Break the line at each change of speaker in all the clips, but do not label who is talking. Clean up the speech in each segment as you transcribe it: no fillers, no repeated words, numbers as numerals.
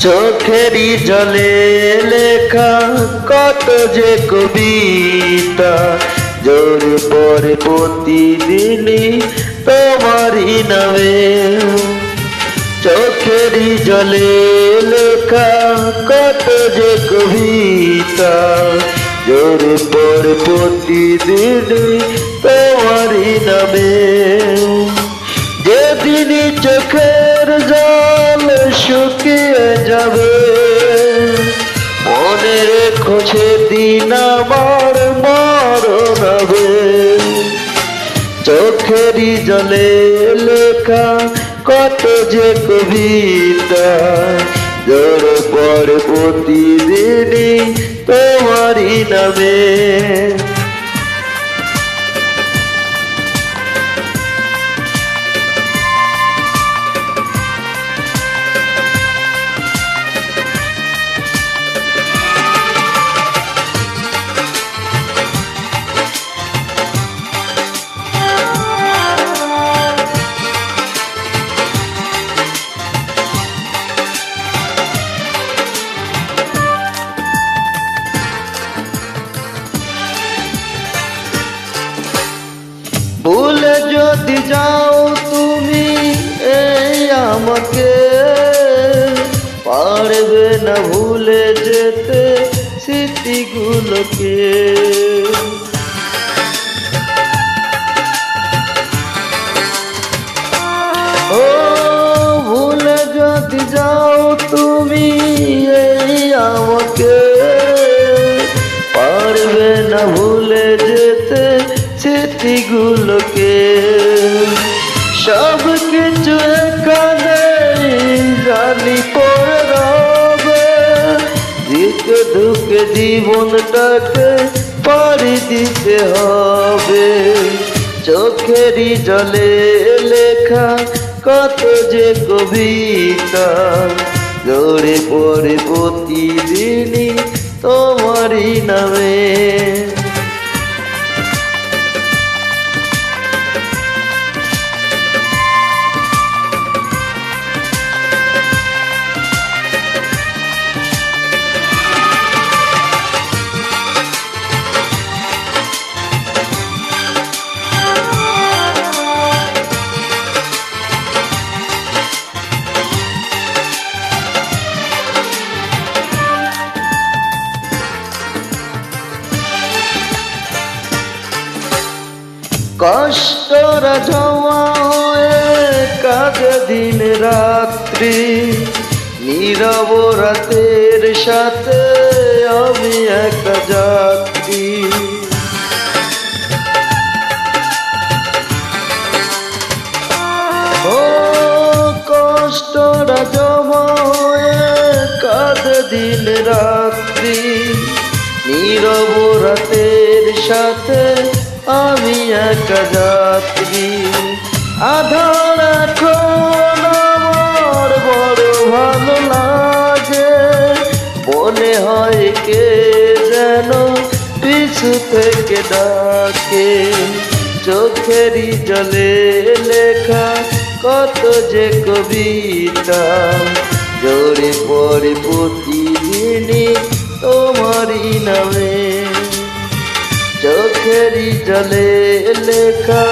চোখেরই জলে লেখা কত যে কবিতা, জোর পরে প্রতিদিনই তোমারই নামে। চোখেরই জলে লেখা কত যে কবিতা, জোর পরে প্রতিদিনই তোমারই নামে। যেদিনই চোখের জল শুকিয়ে যাবে, মনে রেখো সেদিন আমার মরণ হবে। চোখেরই জলে লেখা কত যে কবিতা, জোর পরে প্রতিদিনই তোমারই নামে। ভুলে যদি যাও তুমি এই আমাকে, পারবে না ভুলে যেতে স্মৃতিগুলোকে। ও ভুলে যদি যাও তুমি এই আমাকে, পারবে না ভুলে যেতে স্মৃতিগুলোকে। সব কিছু এখানে জানি পড়ে রবে, দিকে দুঃখে জীবনটাকে পাড়ি দিতে হবে। চোখেরই জলে লেখা কত যে কবিতা, জোরে পড়ে প্রতিদিনই তোমারই নামে। কষ্টরা জমা হয়ে কাঁদে দিন রাত্রি, নীরব রাতের সাথে আমি একা যাত্রী। ও কষ্টরা জমা হয়ে কাঁদে দিন রাত্রি, নীরব রাতের সাথে আমি একা যাত্রী। আধার এখন আমার বড় ভালো লাগে, মনে হয় কে যেন পিছু থেকে ডাকে। চোখেরই জলে লেখা কত যে কবিতা, জোরে পড়ে প্রতিদিনই তোমারই নামে। চোখেরই জলে লেখা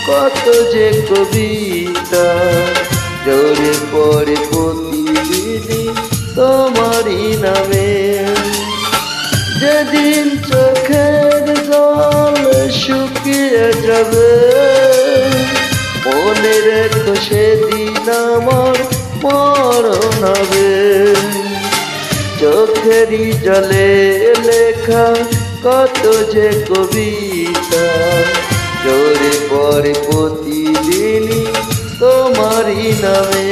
কত যে কবিতা, জোরে পড়ে প্রতিদিনই তোমারই নামে। যেদিন চোখের জল শুকিয়ে যাবে, মনে রেখো সেদিন আমার মরণ হবে। চোখেরই জলে লেখা কত যে কবিতা, জোরে পড়ে প্রতিদিনই তোমারই নামে।